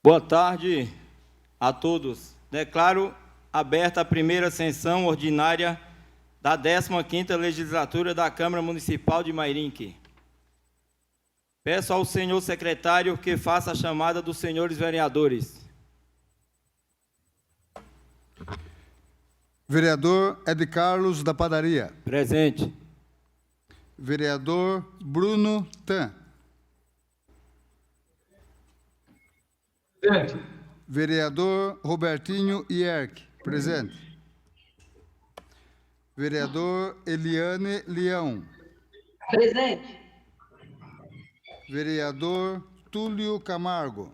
Boa tarde a todos. Declaro aberta a primeira sessão ordinária da 15ª Legislatura da Câmara Municipal de Mairinque. Peço ao senhor secretário que faça a chamada dos senhores vereadores. Vereador Ed Carlos da Padaria. Presente. Vereador Bruno Tan. Presente. Vereador Robertinho Ierck. Presente. Vereador Eliane Leão. Presente. Vereador Túlio Camargo.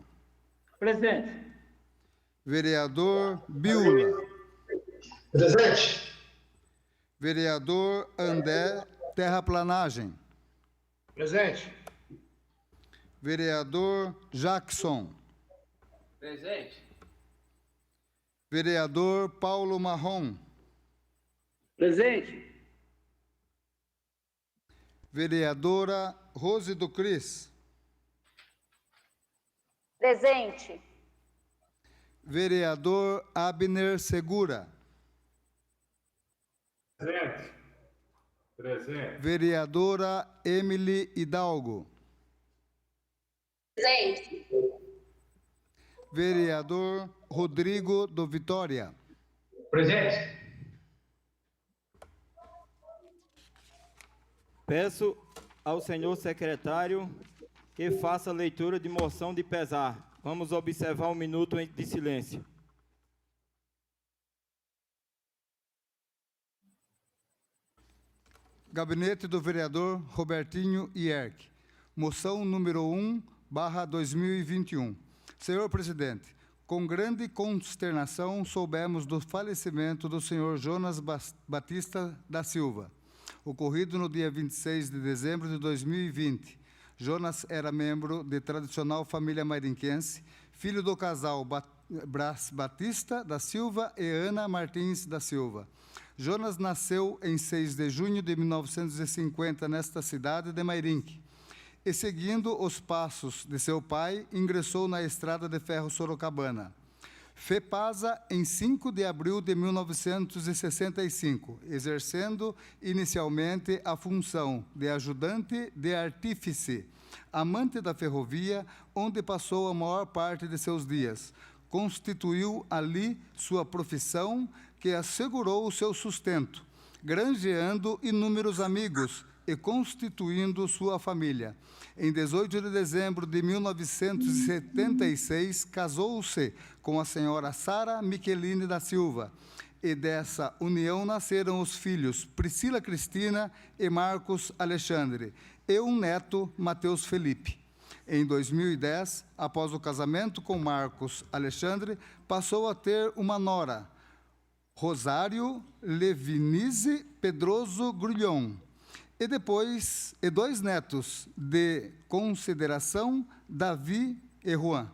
Presente. Vereador Biula. Presente. Vereador André Terraplanagem. Presente. Vereador Jackson. Presente. Vereador Paulo Marrom. Presente. Vereadora Rose do Cris. Presente. Vereador Abner Segura. Presente. Presente. Vereadora Emily Hidalgo. Presente. Vereador Rodrigo do Vitória. Presente. Peço ao senhor secretário que faça a leitura de moção de pesar. Vamos observar um minuto de silêncio. Gabinete do vereador Robertinho Ierck. Moção número 1/2021. Senhor presidente, com grande consternação soubemos do falecimento do senhor Jonas Batista da Silva, ocorrido no dia 26 de dezembro de 2020. Jonas era membro de tradicional família mairinquense, filho do casal Brás Batista da Silva e Ana Martins da Silva. Jonas nasceu em 6 de junho de 1950 nesta cidade de Mairinque e, seguindo os passos de seu pai, ingressou na Estrada de Ferro Sorocabana. FEPASA em 5 de abril de 1965, exercendo inicialmente a função de ajudante de artífice, amante da ferrovia, onde passou a maior parte de seus dias. Constituiu ali sua profissão, que assegurou o seu sustento, granjeando inúmeros amigos e constituindo sua família. Em 18 de dezembro de 1976, casou-se com a senhora Sara Micheline da Silva, e dessa união nasceram os filhos Priscila Cristina e Marcos Alexandre, e um neto, Mateus Felipe. Em 2010, após o casamento com Marcos Alexandre, passou a ter uma nora, Rosário Levinise Pedroso Grulhon, e depois dois netos de consideração, Davi e Juan.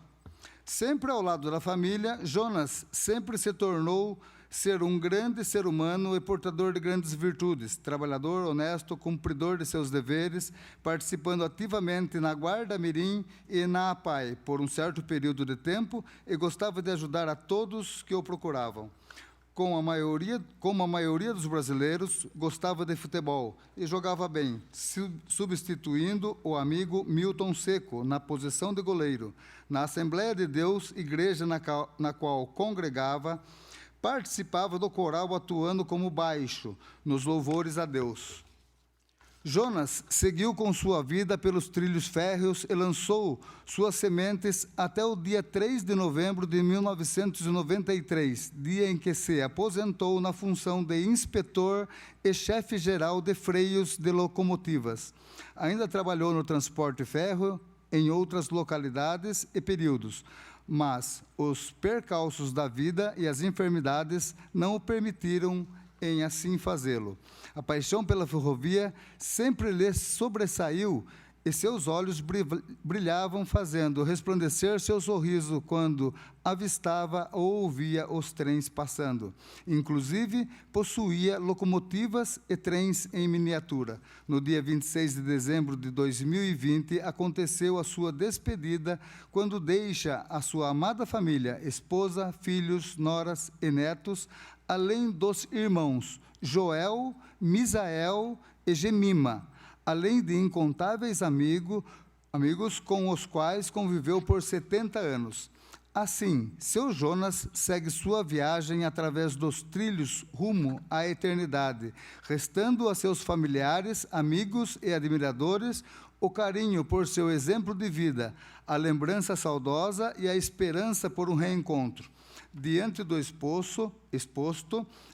Sempre ao lado da família, Jonas sempre se tornou ser um grande ser humano e portador de grandes virtudes, trabalhador, honesto, cumpridor de seus deveres, participando ativamente na Guarda Mirim e na APAI por um certo período de tempo, e gostava de ajudar a todos que o procuravam. Como a maioria dos brasileiros, gostava de futebol e jogava bem, substituindo o amigo Milton Seco na posição de goleiro. Na Assembleia de Deus, igreja na qual congregava, participava do coral atuando como baixo, nos louvores a Deus. Jonas seguiu com sua vida pelos trilhos férreos e lançou suas sementes até o dia 3 de novembro de 1993, dia em que se aposentou na função de inspetor e chefe-geral de freios de locomotivas. Ainda trabalhou no transporte férreo em outras localidades e períodos, mas os percalços da vida e as enfermidades não o permitiram em assim fazê-lo. A paixão pela ferrovia sempre lhe sobressaiu e seus olhos brilhavam, fazendo resplandecer seu sorriso quando avistava ou ouvia os trens passando. Inclusive, possuía locomotivas e trens em miniatura. No dia 26 de dezembro de 2020, aconteceu a sua despedida, quando deixa a sua amada família, esposa, filhos, noras e netos, além dos irmãos Joel, Misael e Gemima, além de incontáveis amigos com os quais conviveu por 70 anos. Assim, seu Jonas segue sua viagem através dos trilhos rumo à eternidade, restando a seus familiares, amigos e admiradores o carinho por seu exemplo de vida, a lembrança saudosa e a esperança por um reencontro. Diante do exposto,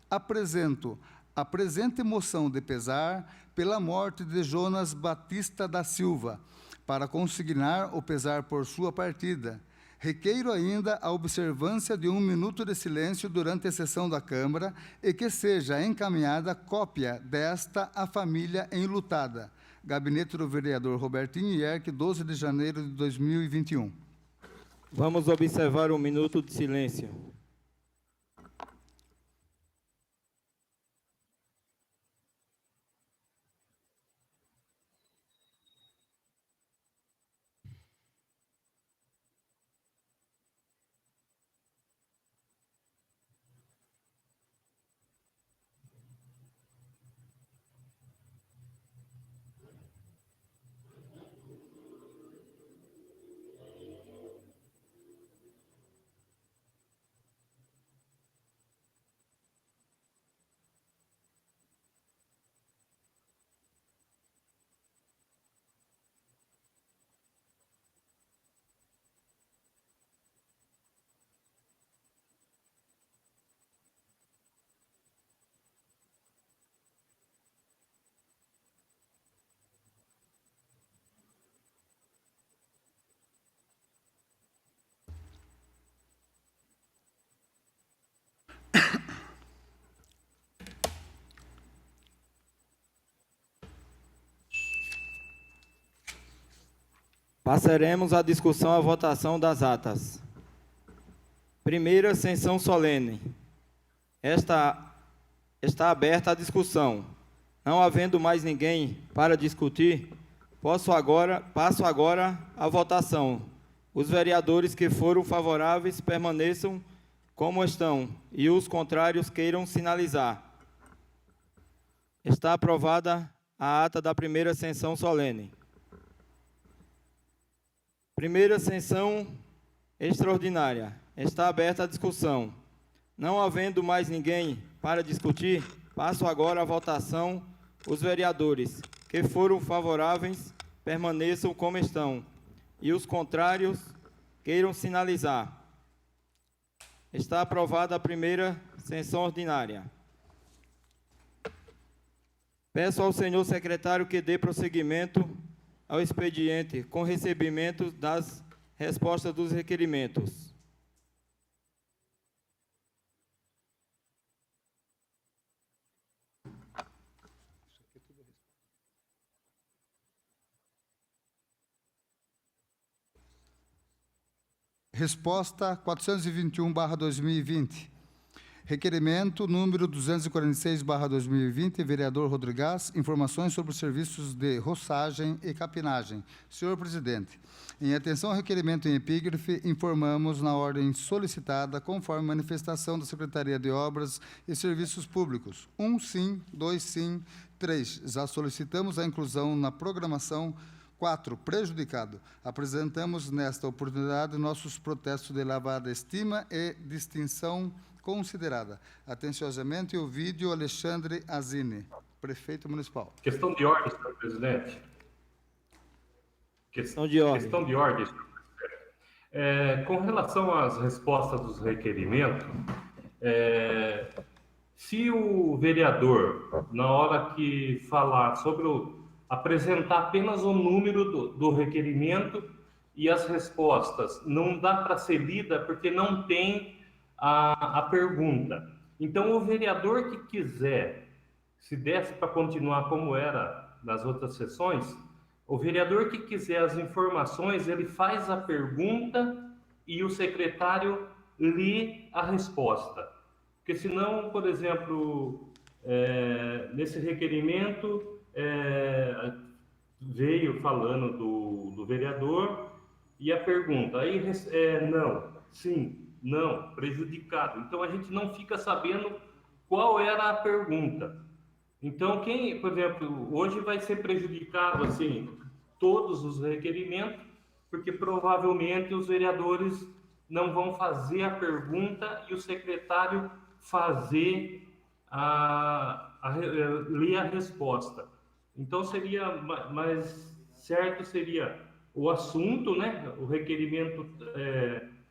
apresento a presente emoção de pesar pela morte de Jonas Batista da Silva, para consignar o pesar por sua partida. Requeiro ainda a observância de 1 minuto de silêncio durante a sessão da Câmara e que seja encaminhada cópia desta à família enlutada. Gabinete do Vereador Robertinho Ierck, 12 de janeiro de 2021. Vamos observar 1 minuto de silêncio. Passaremos à discussão e votação das atas. Primeira sessão solene. Está aberta a discussão. Não havendo mais ninguém para discutir, passo agora à votação. Os vereadores que foram favoráveis permaneçam como estão e os contrários queiram sinalizar. Está aprovada a ata da primeira sessão solene. Primeira sessão extraordinária. Está aberta a discussão. Não havendo mais ninguém para discutir, passo agora à votação. Os vereadores que foram favoráveis permaneçam como estão e os contrários queiram sinalizar. Está aprovada a primeira sessão ordinária. Peço ao senhor secretário que dê prosseguimento ao expediente com recebimento das respostas dos requerimentos. Resposta 421/2020. Requerimento número 246/2020, vereador Rodrigues, informações sobre os serviços de roçagem e capinagem. Senhor presidente, em atenção ao requerimento em epígrafe, informamos na ordem solicitada, conforme manifestação da Secretaria de Obras e Serviços Públicos. 1 sim, 2 sim, 3. Já solicitamos a inclusão na programação. 4. Prejudicado. Apresentamos nesta oportunidade nossos protestos de elevada estima e distinção considerada. Atenciosamente, o vídeo Alexandre Azine, prefeito municipal. Questão de ordem, senhor presidente. Questão de ordem. Questão de ordem, senhor presidente. Com relação às respostas dos requerimentos, se o vereador, na hora que falar sobre apresentar apenas o número do requerimento e as respostas, não dá para ser lida porque não tem a pergunta. Então, o vereador que quiser, se desse para continuar como era nas outras sessões, O vereador que quiser as informações, ele faz a pergunta e o secretário lê a resposta. Porque senão, por exemplo, nesse requerimento, veio falando do vereador e a pergunta, aí não, sim, não, prejudicado. Então a gente não fica sabendo qual era a pergunta. Então, por exemplo, hoje vai ser prejudicado, assim, todos os requerimentos, porque provavelmente os vereadores não vão fazer a pergunta e o secretário fazer ler a resposta. Então, seria mais certo, seria o assunto, né, o requerimento,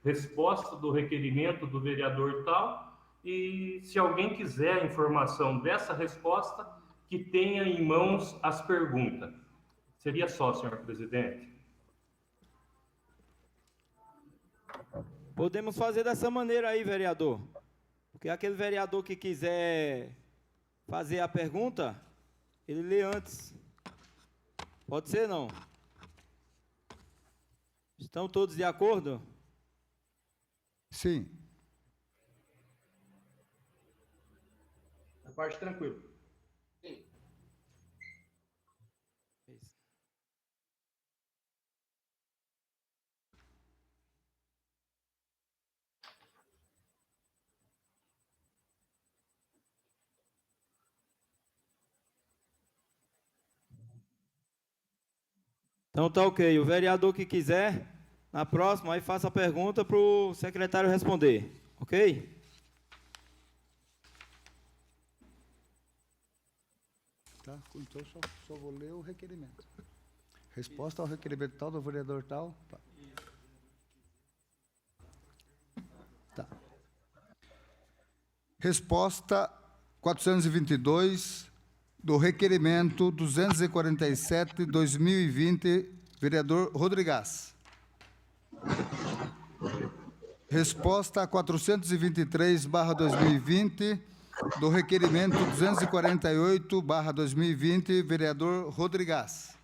resposta do requerimento do vereador tal, e se alguém quiser a informação dessa resposta, que tenha em mãos as perguntas. Seria só, senhor presidente. Podemos fazer dessa maneira aí, vereador. Porque aquele vereador que quiser fazer a pergunta, ele lê antes. Pode ser, não? Estão todos de acordo? Sim. A parte tranquilo. Sim. Isso. Então tá ok. O vereador que quiser, na próxima, aí faça a pergunta para o secretário responder. Ok? Tá? Então, só vou ler o requerimento. Resposta ao requerimento tal do vereador tal. Tá. Resposta 422 do requerimento 247/2020, vereador Rodrigues. Resposta 423/2020 do requerimento 248/2020, vereador Rodrigues.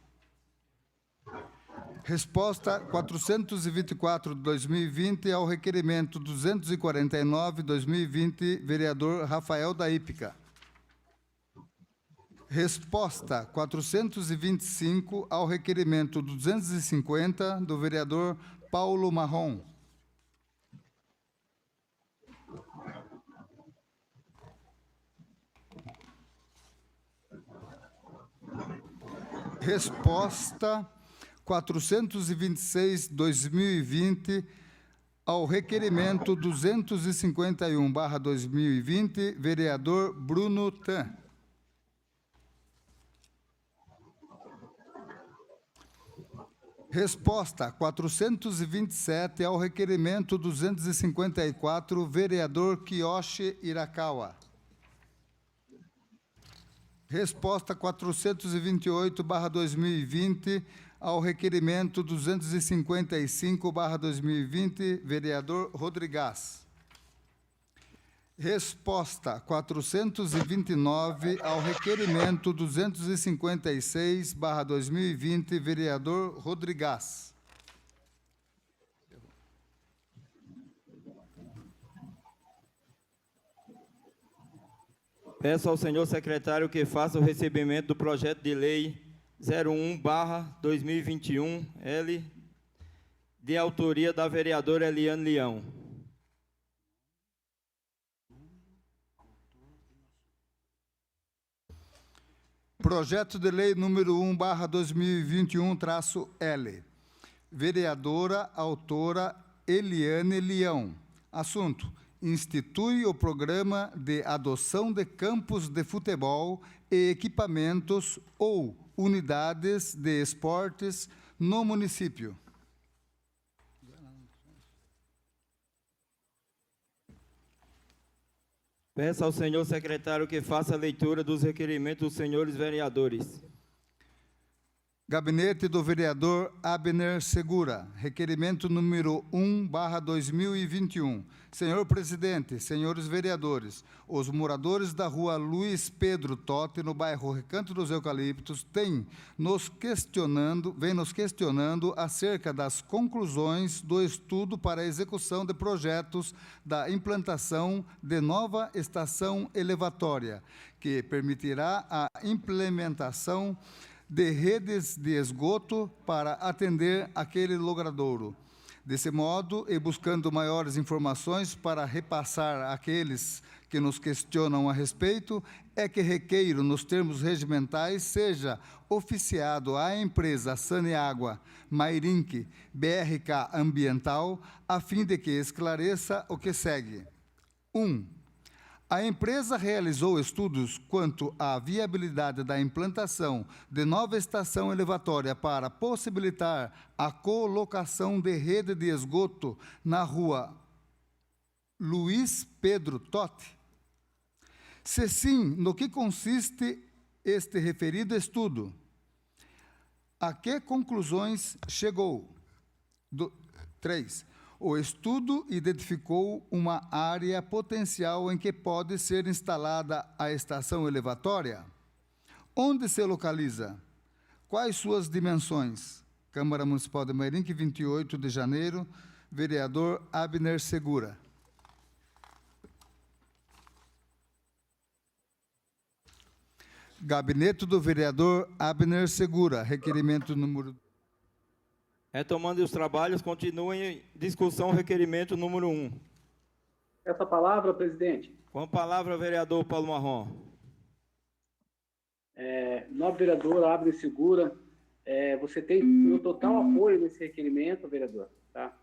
Resposta 424/2020 ao requerimento 249/2020, vereador Rafael da Hípica. Resposta 425 ao requerimento 250 do vereador Paulo Marrom. Resposta 426/2020 ao requerimento 251/2020, vereador Bruno Tan. Resposta 427 ao requerimento 254, vereador Kiyoshi Irakawa. Resposta 428/2020 ao requerimento 255/2020, vereador Rodrigues. Resposta 429 ao requerimento 256/2020, vereador Rodrigues. Peço ao senhor secretário que faça o recebimento do projeto de lei 01/2021, de autoria da vereadora Eliane Leão. Projeto de lei número 1/2021-L. Vereadora, autora Eliane Leão. Assunto: institui o programa de adoção de campos de futebol e equipamentos ou unidades de esportes no município. Peço ao senhor secretário que faça a leitura dos requerimentos dos senhores vereadores. Gabinete do vereador Abner Segura, requerimento número 1/2021. Senhor presidente, senhores vereadores, os moradores da rua Luiz Pedro Totti, no bairro Recanto dos Eucaliptos, vêm nos questionando acerca das conclusões do estudo para a execução de projetos da implantação de nova estação elevatória, que permitirá a implementação de redes de esgoto para atender aquele logradouro. Desse modo, e buscando maiores informações para repassar àqueles que nos questionam a respeito, é que requeiro, nos termos regimentais, seja oficiado à empresa Saneágua Mairinque BRK Ambiental, a fim de que esclareça o que segue. 1. A empresa realizou estudos quanto à viabilidade da implantação de nova estação elevatória para possibilitar a colocação de rede de esgoto na rua Luiz Pedro Totti? Se sim, no que consiste este referido estudo? A que conclusões chegou? 3. O estudo identificou uma área potencial em que pode ser instalada a estação elevatória? Onde se localiza? Quais suas dimensões? Câmara Municipal de Mairinque, 28 de janeiro, vereador Abner Segura. Gabinete do vereador Abner Segura, requerimento número... Retomando os trabalhos, continua em discussão o requerimento número 1. Essa palavra, presidente. Com a palavra, vereador Paulo Marrom. Nobre vereador, Abner Segura, você tem meu total apoio nesse requerimento, vereador, tá?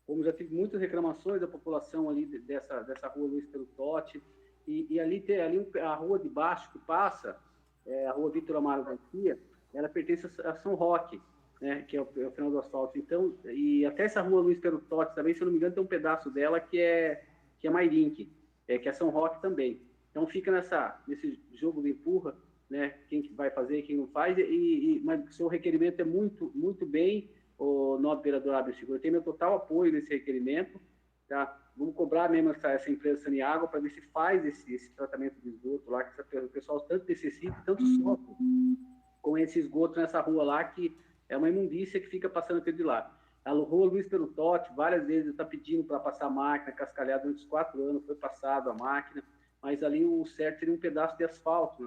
Como já tive muitas reclamações da população ali dessa rua Luiz Pedro Totti, e ali tem a rua de baixo que passa, a rua Vitor Amaro Garcia, ela pertence a São Roque, né, que é o final do asfalto. Então, e até essa rua Luiz Pedro Totti também, se eu não me engano, tem um pedaço dela que é Mairinque, que é São Roque também. Então fica nesse jogo de empurra, né, quem que vai fazer, quem não faz, mas o seu requerimento é muito, muito bem, o nobre vereador Abner Segura. Eu tenho meu total apoio nesse requerimento, tá? Vamos cobrar mesmo essa empresa Saneágua para ver se faz esse tratamento de esgoto lá, que o pessoal tanto necessita, tanto sofre com esse esgoto nessa rua lá, que é uma imundícia que fica passando aqui de lá. A rua Luiz Pedro Totti, várias vezes está pedindo para passar a máquina, cascalhada durante os 4 anos, foi passado a máquina, mas ali o certo seria um pedaço de asfalto,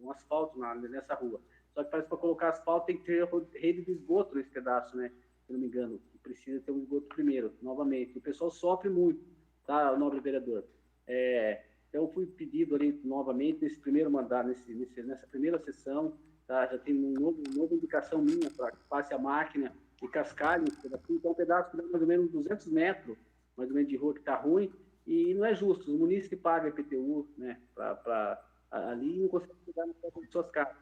um asfalto nessa rua. Só que parece que para colocar asfalto tem que ter rede de esgoto nesse pedaço, né? Se não me engano, que precisa ter um esgoto primeiro, novamente. O pessoal sofre muito, tá, nobre vereador? Então, eu fui pedido ali novamente nesse primeiro mandato, nessa primeira sessão, tá? Já tem uma nova indicação minha para que passe a máquina e cascalhe esse pedaço. Então, um pedaço de mais ou menos 200 metros, mais ou menos, de rua que está ruim, e não é justo. Os munícipes que pagam IPTU, né, ali não conseguem chegar na porta de suas casas.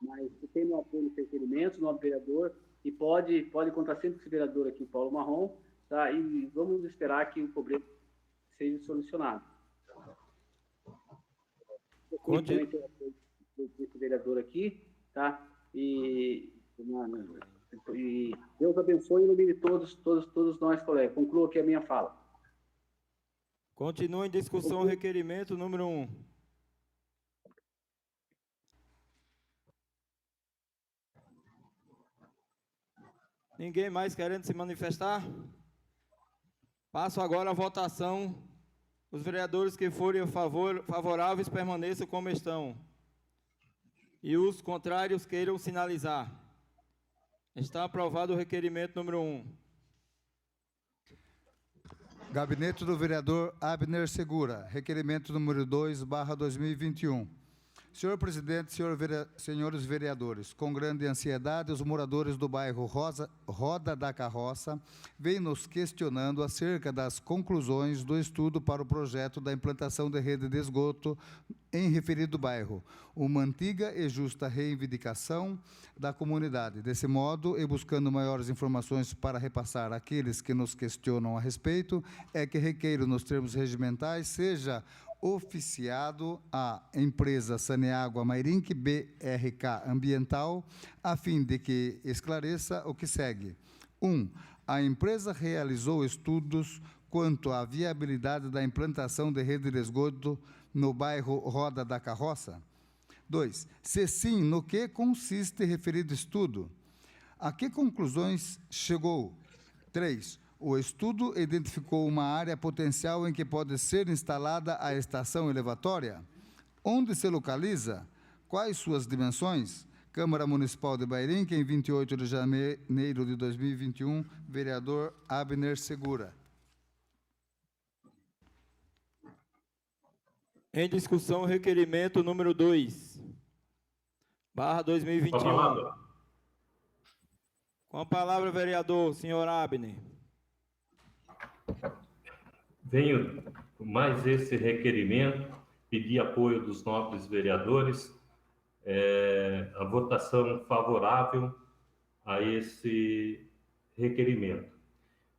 Mas você tem meu apoio nos requerimentos, nobre vereador, e pode contar sempre com esse vereador aqui, Paulo Marrom, tá? E vamos esperar que o problema seja solucionado. Esse vereador aqui, tá? E Deus abençoe em nome de todos nós, colegas. Concluo aqui a minha fala. Continua em discussão o requerimento número 1. Ninguém mais querendo se manifestar? Passo agora a votação. Os vereadores que forem favoráveis permaneçam como estão. E os contrários queiram sinalizar. Está aprovado o requerimento número 1. Gabinete do vereador Abner Segura, requerimento número 2/2021. Senhor presidente, senhores vereadores, com grande ansiedade, os moradores do bairro Roda da Carroça vêm nos questionando acerca das conclusões do estudo para o projeto da implantação de rede de esgoto em referido bairro, uma antiga e justa reivindicação da comunidade. Desse modo, e buscando maiores informações para repassar àqueles que nos questionam a respeito, é que requeiro nos termos regimentais seja oficiado à empresa Saneágua Mairinque BRK Ambiental, a fim de que esclareça o que segue. 1. A empresa realizou estudos quanto à viabilidade da implantação de rede de esgoto no bairro Roda da Carroça? 2. Se sim, no que consiste referido estudo? A que conclusões chegou? 3. O estudo identificou uma área potencial em que pode ser instalada a estação elevatória? Onde se localiza? Quais suas dimensões? Câmara Municipal de Mairinque, em 28 de janeiro de 2021, vereador Abner Segura. Em discussão, requerimento número 2, barra 2021. Com a palavra, vereador, senhor Abner. Venho com mais esse requerimento, pedir apoio dos nobres vereadores, a votação favorável a esse requerimento.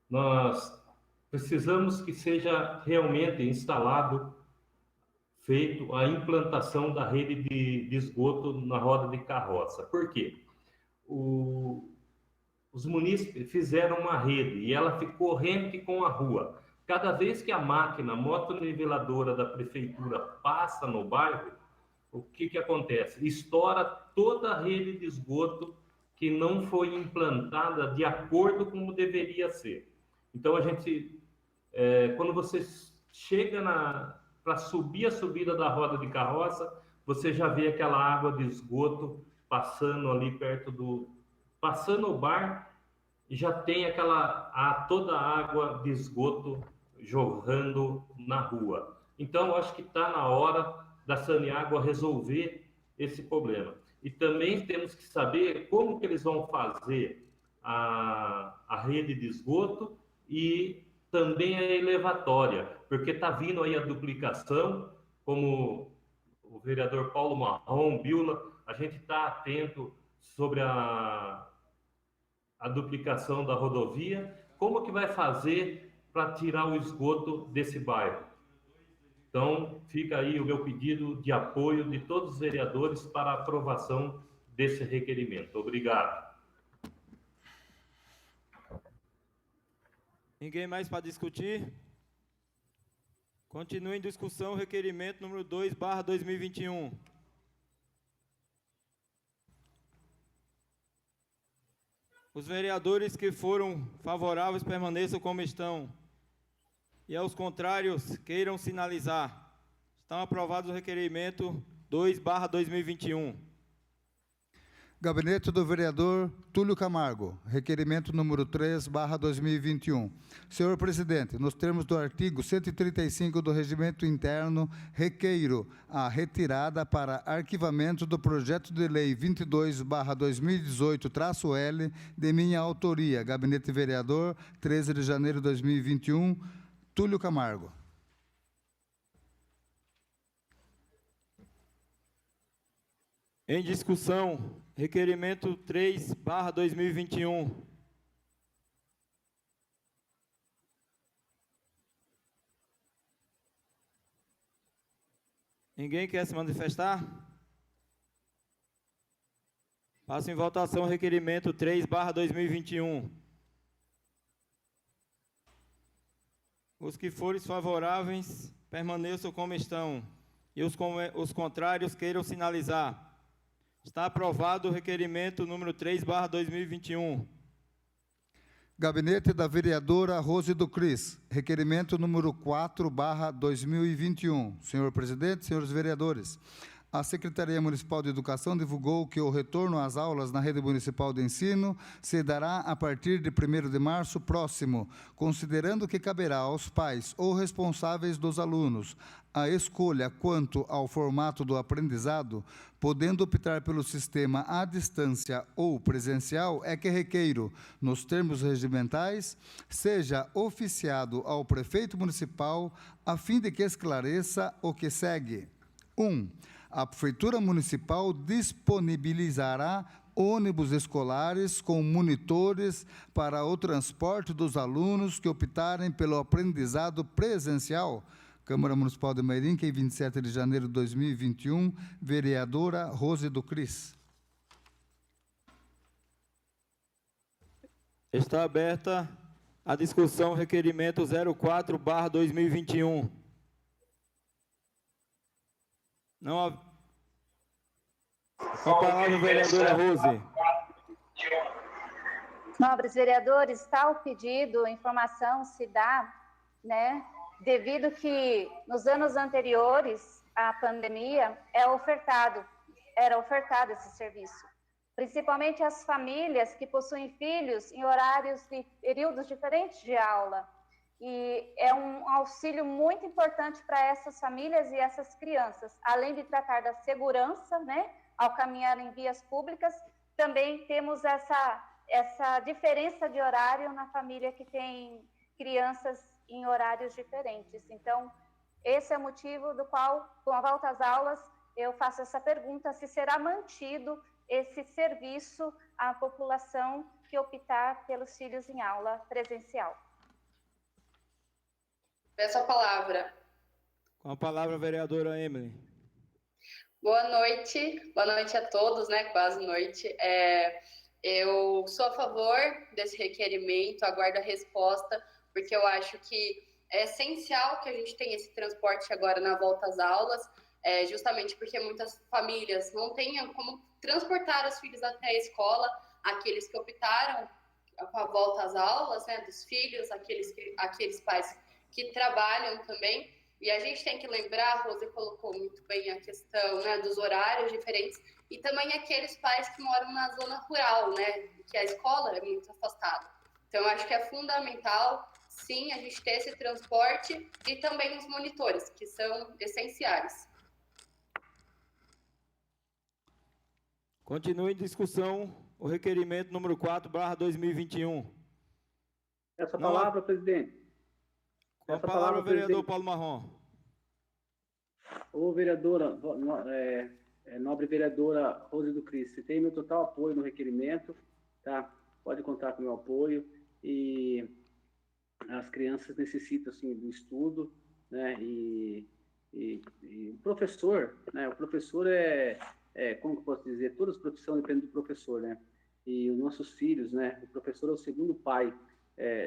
Nós precisamos que seja realmente instalado, feito a implantação da rede de esgoto na Roda de Carroça. Por quê? Os munícipes fizeram uma rede e ela ficou rente com a rua. Cada vez que a máquina motoniveladora da prefeitura passa no bairro, o que acontece? Estoura toda a rede de esgoto que não foi implantada de acordo com como deveria ser. Então, a gente, quando você chega para subir a subida da Roda de Carroça, você já vê aquela água de esgoto passando ali perto passando o bar, e já tem toda a água de esgoto jorrando na rua. Então, eu acho que está na hora da Saneágua resolver esse problema. E também temos que saber como que eles vão fazer a rede de esgoto e também a elevatória, porque está vindo aí a duplicação, como o vereador Paulo Marrom, Bila, a gente está atento sobre a duplicação da rodovia, como que vai fazer para tirar o esgoto desse bairro. Então, fica aí o meu pedido de apoio de todos os vereadores para a aprovação desse requerimento. Obrigado. Ninguém mais para discutir? Continua em discussão o requerimento número 2, barra 2021. Os vereadores que foram favoráveis permaneçam como estão. E aos contrários, queiram sinalizar. Estão aprovados o requerimento 2, barra 2021. Gabinete do vereador Túlio Camargo, requerimento número 3, barra 2021. Senhor presidente, nos termos do artigo 135 do Regimento Interno, requeiro a retirada para arquivamento do projeto de lei 22, barra 2018-L, de minha autoria. Gabinete vereador, 13 de janeiro de 2021, Túlio Camargo. Em discussão, requerimento 3, barra 2021. Ninguém quer se manifestar? Passo em votação o requerimento 3, barra 2021. Os que forem favoráveis, permaneçam como estão. E os contrários queiram sinalizar. Está aprovado o requerimento número 3, barra 2021. Gabinete da vereadora Rose do Cris, requerimento número 4, barra 2021. Senhor presidente, senhores vereadores, a Secretaria Municipal de Educação divulgou que o retorno às aulas na rede municipal de ensino se dará a partir de 1º de março próximo, considerando que caberá aos pais ou responsáveis dos alunos a escolha quanto ao formato do aprendizado, podendo optar pelo sistema à distância ou presencial, é que requeiro, nos termos regimentais, seja oficiado ao prefeito municipal a fim de que esclareça o que segue. 1. A Prefeitura Municipal disponibilizará ônibus escolares com monitores para o transporte dos alunos que optarem pelo aprendizado presencial, Câmara Municipal de Mairinque, em 27 de janeiro de 2021, vereadora Rose do Cris. Está aberta a discussão requerimento 04/2021. Não há... Com a palavra, vereadora Rose. Nobres vereadores, tal pedido, informação se dá, né, devido que nos anos anteriores à pandemia era ofertado esse serviço, principalmente às famílias que possuem filhos em horários e períodos diferentes de aula. E é um auxílio muito importante para essas famílias e essas crianças, além de tratar da segurança, né, ao caminhar em vias públicas, também temos essa diferença de horário na família que tem crianças em horários diferentes. Então, esse é o motivo do qual, com a volta às aulas, eu faço essa pergunta, se será mantido esse serviço à população que optar pelos filhos em aula presencial. Peço a palavra. Com a palavra, vereadora Emily. Boa noite a todos, né? Quase noite. Eu sou a favor desse requerimento, aguardo a resposta, porque eu acho que é essencial que a gente tenha esse transporte agora na volta às aulas, justamente porque muitas famílias não tenham como transportar os filhos até a escola, aqueles que optaram com a volta às aulas, né, dos filhos, aqueles pais que trabalham também. E a gente tem que lembrar, a Rose colocou muito bem a questão, né, dos horários diferentes, e também aqueles pais que moram na zona rural, né, que a escola é muito afastada. Então, eu acho que é fundamental, sim, a gente ter esse transporte e também os monitores, que são essenciais. Continue em discussão o requerimento número 4/2021. Essa palavra, presidente. Com a palavra, vereador Paulo Marrom. Ô, vereadora, nobre vereadora Rose do Cris, você tem meu total apoio no requerimento, tá? Pode contar com o meu apoio. E as crianças necessitam, assim, do estudo, né? E o professor, né? O professor como que eu posso dizer? Todas as profissões dependem do professor, né? E os nossos filhos, né? O professor é o segundo pai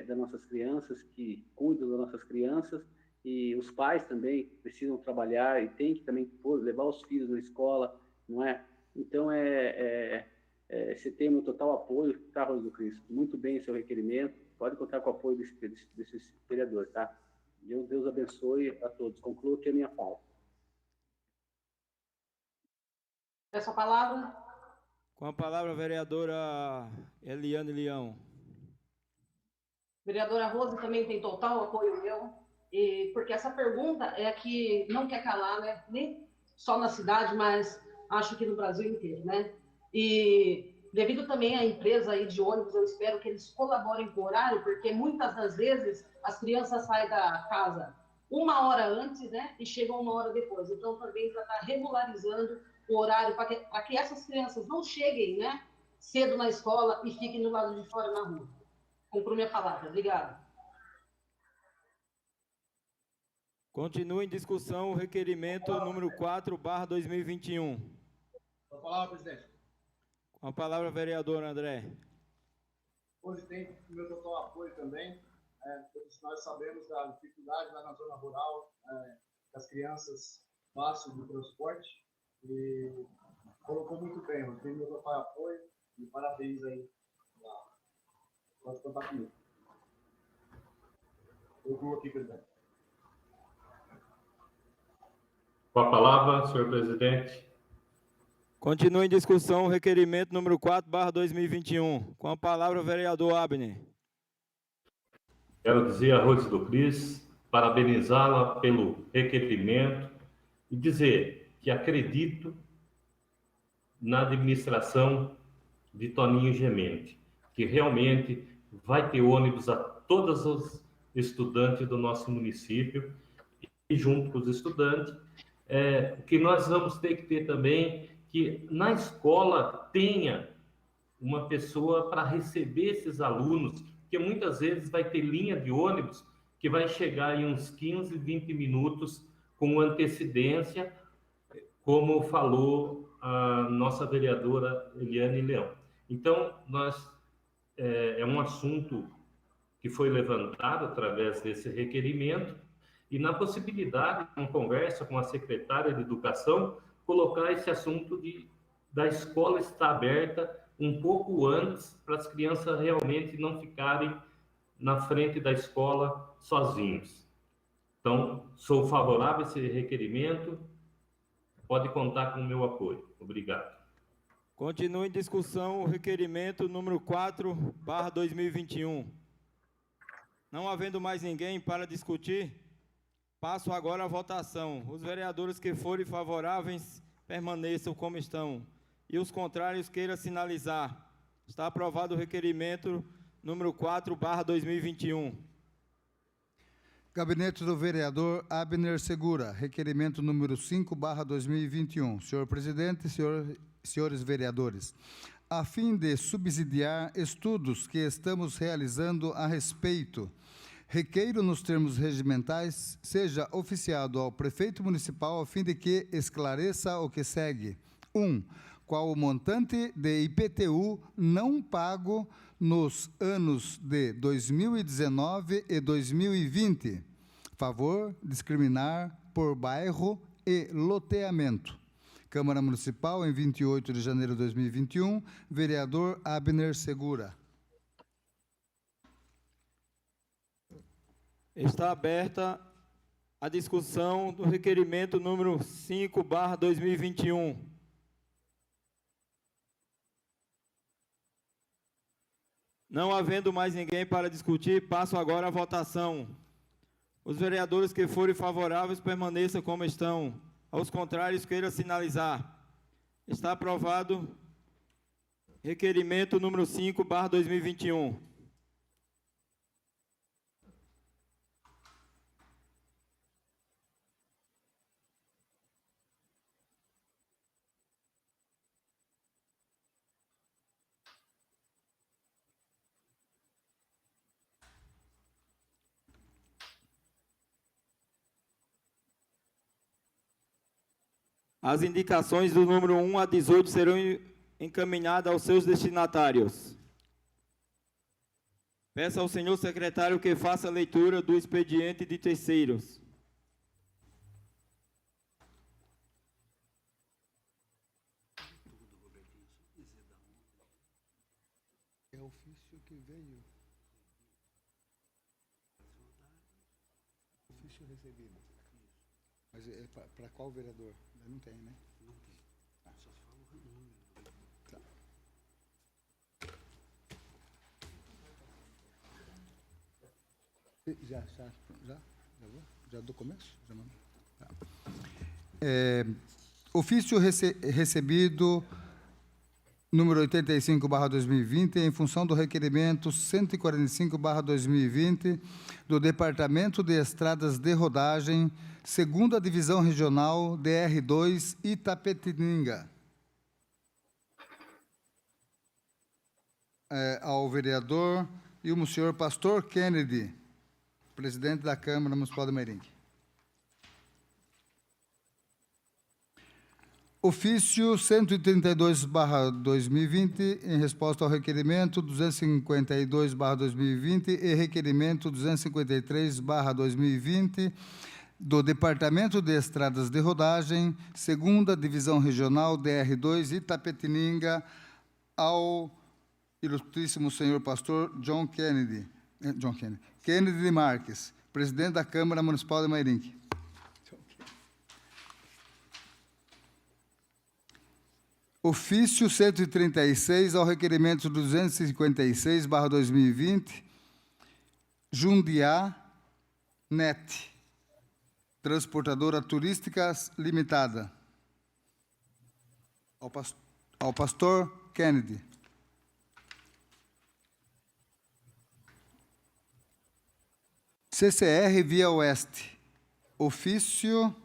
das nossas crianças, que cuidam das nossas crianças, e os pais também precisam trabalhar e tem que também levar os filhos na escola, não é? Então, você tem o meu total apoio, tá, Rose do Cristo? Muito bem o seu requerimento, pode contar com o apoio desses vereadores, tá? Deus abençoe a todos. Concluo aqui a minha fala. Peço a palavra. Com a palavra, vereadora Eliane Leão. Vereadora Rose também tem total apoio meu, porque essa pergunta é a que não quer calar, né? Nem só na cidade, mas acho que no Brasil inteiro, né? E devido também à empresa aí de ônibus, eu espero que eles colaborem com o horário, porque muitas das vezes as crianças saem da casa 1 hora antes, né? E chegam 1 hora depois. Então, também para estar regularizando o horário, para que essas crianças não cheguem, né, cedo na escola e fiquem do lado de fora na rua. Concluo minha palavra. Obrigado. Continua em discussão o requerimento número 4/2021. Com a palavra, presidente. Com a palavra, vereador André. Hoje tem o meu total apoio também. Todos nós sabemos da dificuldade lá na zona rural, das crianças passam do transporte. E colocou muito bem, eu tenho meu total apoio e parabéns aí. Pode contar comigo. Eu vou aqui, presidente. Com a palavra, senhor presidente. Continua em discussão o requerimento número 4/2021. Com a palavra, vereador Abner. Quero dizer a Rose do Cris, parabenizá-la pelo requerimento e dizer que acredito na administração de Toninho Gemente, que realmente vai ter ônibus a todos os estudantes do nosso município e junto com os estudantes, o que nós vamos ter que ter também, que na escola tenha uma pessoa para receber esses alunos, porque muitas vezes vai ter linha de ônibus que vai chegar em uns 15, 20 minutos com antecedência, como falou a nossa vereadora Eliane Leão. Então, é um assunto que foi levantado através desse requerimento e na possibilidade, em conversa com a secretária de Educação, colocar esse assunto da escola estar aberta um pouco antes, para as crianças realmente não ficarem na frente da escola sozinhos. Então, sou favorável a esse requerimento, pode contar com o meu apoio. Obrigado. Continua em discussão o requerimento número 4/2021. Não havendo mais ninguém para discutir, passo agora à votação. Os vereadores que forem favoráveis permaneçam como estão e os contrários queiram sinalizar. Está aprovado o requerimento número 4/2021. Gabinete do vereador Abner Segura, requerimento número 5/2021. Senhor presidente, senhores vereadores, a fim de subsidiar estudos que estamos realizando a respeito, requeiro nos termos regimentais seja oficiado ao prefeito municipal a fim de que esclareça o que segue. 1. Qual o montante de IPTU não pago nos anos de 2019 e 2020. Favor discriminar por bairro e loteamento. Câmara Municipal, em 28 de janeiro de 2021, vereador Abner Segura. Está aberta a discussão do requerimento número 5/2021. Não havendo mais ninguém para discutir, passo agora à votação. Os vereadores que forem favoráveis permaneçam como estão. Aos contrários, queiram sinalizar. Está aprovado requerimento número 5/2021. As indicações do número 1 a 18 serão encaminhadas aos seus destinatários. Peço ao senhor secretário que faça a leitura do expediente de terceiros. É o ofício que veio. Ofício recebido. Mas é para qual vereador? Não tem, né? Não tem. Só se fala o número. Tá. Já do começo? Já não? Tá. Ofício recebido número 85/2020, em função do requerimento 145/2020 do Departamento de Estradas de Rodagem, Segunda Divisão Regional, DR2, Itapetininga. Ao vereador e o senhor Pastor Kennedy, presidente da Câmara Municipal de Mairinque. Ofício 132/2020, em resposta ao requerimento 252/2020 e requerimento 253/2020 do Departamento de Estradas de Rodagem, Segunda Divisão Regional, DR2, Itapetininga, ao ilustríssimo senhor pastor Kennedy de Marques, presidente da Câmara Municipal de Mairinque. Ofício 136 ao requerimento 256/2020, Jundiá Net, Transportadora Turísticas Limitada. Ao pastor Kennedy. CCR Via Oeste. Ofício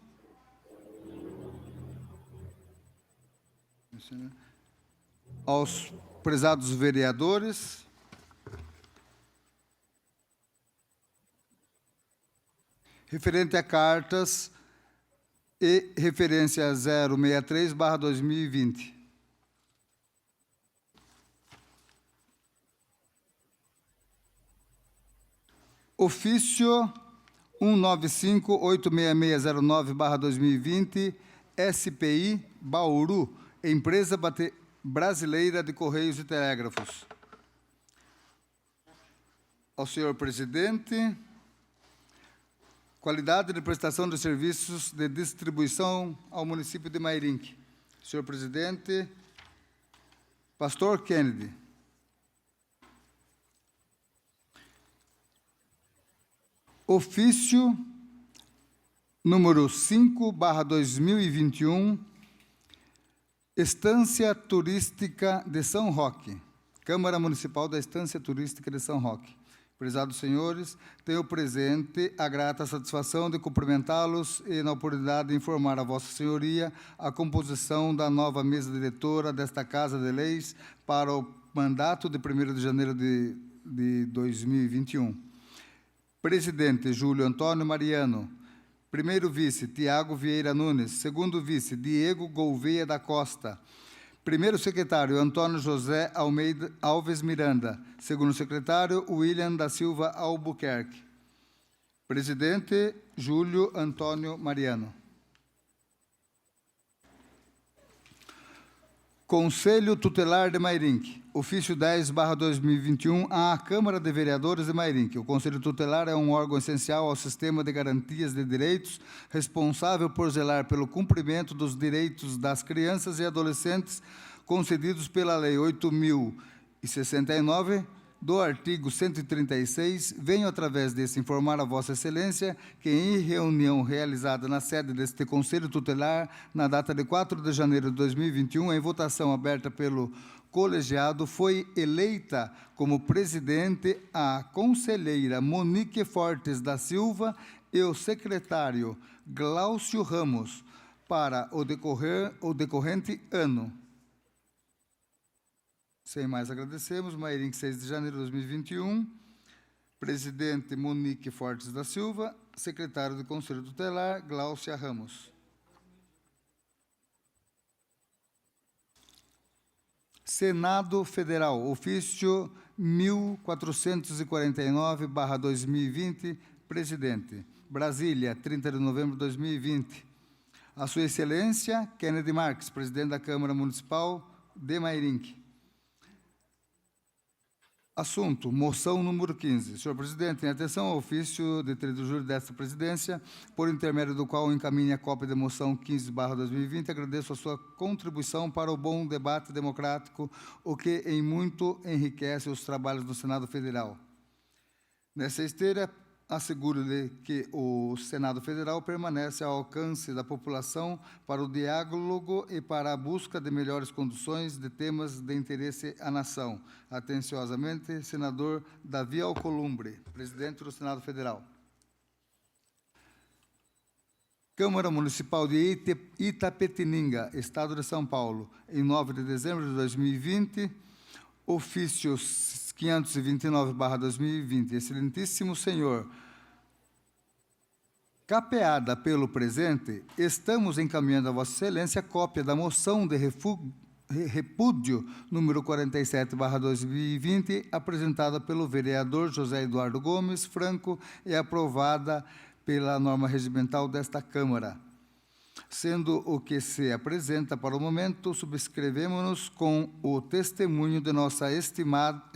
aos prezados vereadores. referente a cartas e referência 063/2020. Ofício 195-86609/2020, SPI Bauru, Empresa Brasileira de Correios e Telégrafos. Ao senhor presidente, qualidade de prestação de serviços de distribuição ao município de Mairinque. Senhor presidente, Pastor Kennedy. Ofício número 5/2021, Estância Turística de São Roque, Câmara Municipal da Estância Turística de São Roque. Prezados senhores, tenho presente a grata satisfação de cumprimentá-los e, na oportunidade, de informar a Vossa Senhoria a composição da nova mesa diretora desta Casa de Leis para o mandato de 1º de janeiro de 2021. Presidente, Júlio Antônio Mariano. Primeiro vice, Tiago Vieira Nunes. Segundo vice, Diego Gouveia da Costa. Primeiro secretário, Antônio José Almeida Alves Miranda. Segundo secretário, William da Silva Albuquerque. Presidente, Júlio Antônio Mariano. Conselho Tutelar de Mairinque. Ofício 10/2021 à Câmara de Vereadores de Mairinque. O Conselho Tutelar é um órgão essencial ao sistema de garantias de direitos, responsável por zelar pelo cumprimento dos direitos das crianças e adolescentes concedidos pela Lei 8.069, do artigo 136, venho, através desse, informar a Vossa Excelência que, em reunião realizada na sede deste Conselho Tutelar, na data de 4 de janeiro de 2021, em votação aberta pelo colegiado, foi eleita como presidente a conselheira Monique Fortes da Silva e o secretário Glaucio Ramos para o decorrente ano. Sem mais, agradecemos. Mairinque, 6 de janeiro de 2021. Presidente Monique Fortes da Silva. Secretário do Conselho Tutelar, Glaucia Ramos. Senado Federal, ofício 1449/2020, presidente. Brasília, 30 de novembro de 2020. A Sua Excelência, Kennedy Marques, presidente da Câmara Municipal de Mairinque. Assunto, moção número 15. Senhor presidente, em atenção ao ofício de 3 de julho desta presidência, por intermédio do qual encaminhe a cópia da moção 15/2020, agradeço a sua contribuição para o bom debate democrático, o que em muito enriquece os trabalhos do Senado Federal. Nessa esteira, asseguro-lhe que o Senado Federal permanece ao alcance da população para o diálogo e para a busca de melhores condições de temas de interesse à nação. Atenciosamente, senador Davi Alcolumbre, presidente do Senado Federal. Câmara Municipal de Itapetininga, Estado de São Paulo, em 9 de dezembro de 2020, ofício 529/2020. Excelentíssimo senhor, capeada pelo presente, estamos encaminhando a Vossa Excelência a cópia da moção de repúdio número 47/2020, apresentada pelo vereador José Eduardo Gomes Franco e aprovada pela norma regimental desta Câmara. Sendo o que se apresenta para o momento, subscrevemos-nos com o testemunho de nossa estima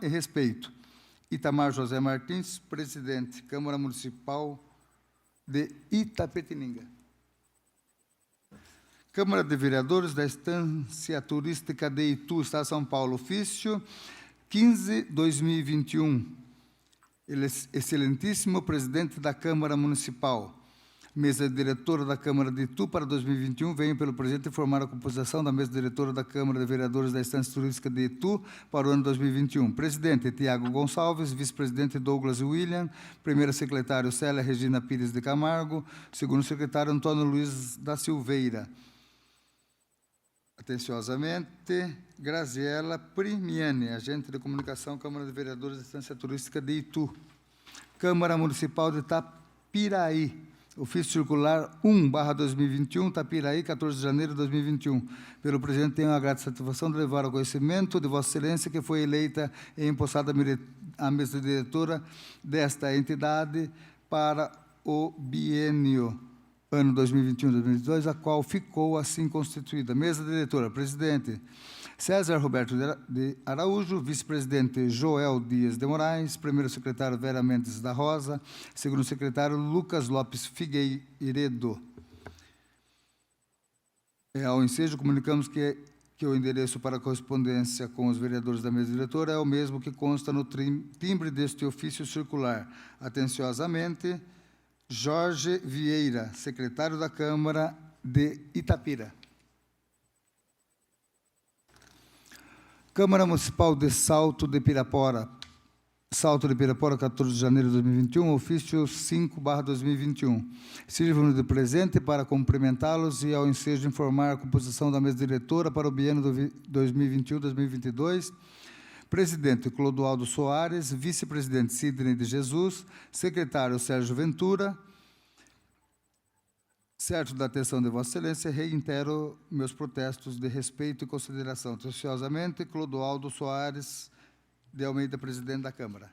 e respeito. Itamar José Martins, presidente, Câmara Municipal de Itapetininga. Câmara de Vereadores da Estância Turística de Itu, Estado de São Paulo, ofício 15/2021. Excelentíssimo presidente da Câmara Municipal. Mesa diretora da Câmara de Itu para 2021, venho pelo presente informar a composição da mesa diretora da Câmara de Vereadores da Estância Turística de Itu para o ano 2021. Presidente, Tiago Gonçalves. Vice-presidente, Douglas William. Primeira secretário, Célia Regina Pires de Camargo. Segundo secretário, Antônio Luiz da Silveira. Atenciosamente, Graziela Primiani, agente de comunicação, Câmara de Vereadores da Estância Turística de Itu. Câmara Municipal de Tapiraí, ofício circular 1/2021, Tapiraí, 14 de janeiro de 2021. Pelo presidente, tenho a grata satisfação de levar ao conhecimento de Vossa Excelência que foi eleita e empossada a mesa diretora desta entidade para o biênio ano 2021-2022, a qual ficou assim constituída. Mesa diretora, presidente César Roberto de Araújo, vice-presidente Joel Dias de Moraes, primeiro secretário Vera Mendes da Rosa, segundo secretário Lucas Lopes Figueiredo. Ao ensejo, comunicamos que o endereço para correspondência com os vereadores da mesa diretora é o mesmo que consta no timbre deste ofício circular. Atenciosamente, Jorge Vieira, secretário da Câmara de Itapira. Câmara Municipal de Salto de Pirapora. Salto de Pirapora, 14 de janeiro de 2021, ofício 5/2021. Sirvo-me de presente para cumprimentá-los e, ao ensejo, informar a composição da mesa diretora para o biênio 2021-2022. Presidente Clodoaldo Soares, vice-presidente Sidney de Jesus, secretário Sérgio Ventura. Certo da atenção de Vossa Excelência, reitero meus protestos de respeito e consideração. Atenciosamente, Clodoaldo Soares de Almeida, presidente da Câmara.